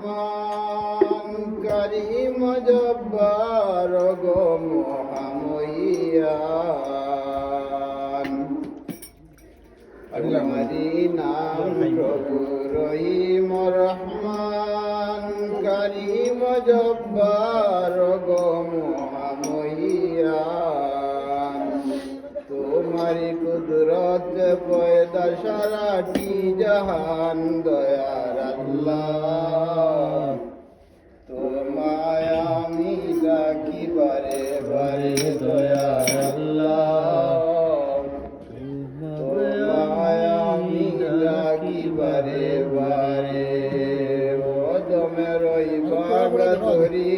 রহমান করিম জব্বার গো মহামহিয়ান তোমারি নাম প্রভু রহিম রহমান করিম জব্বার গো মহামহিয়ান তোমারি কুদরত পয়দা সারাটি জাহান দয়ার আল্লাহ তোমায় আমি ডাকি বারে বারে দয়ার আল্লাহ তোমায় আমি ডাকি বারে বারে ও দমে রই বাগা তরি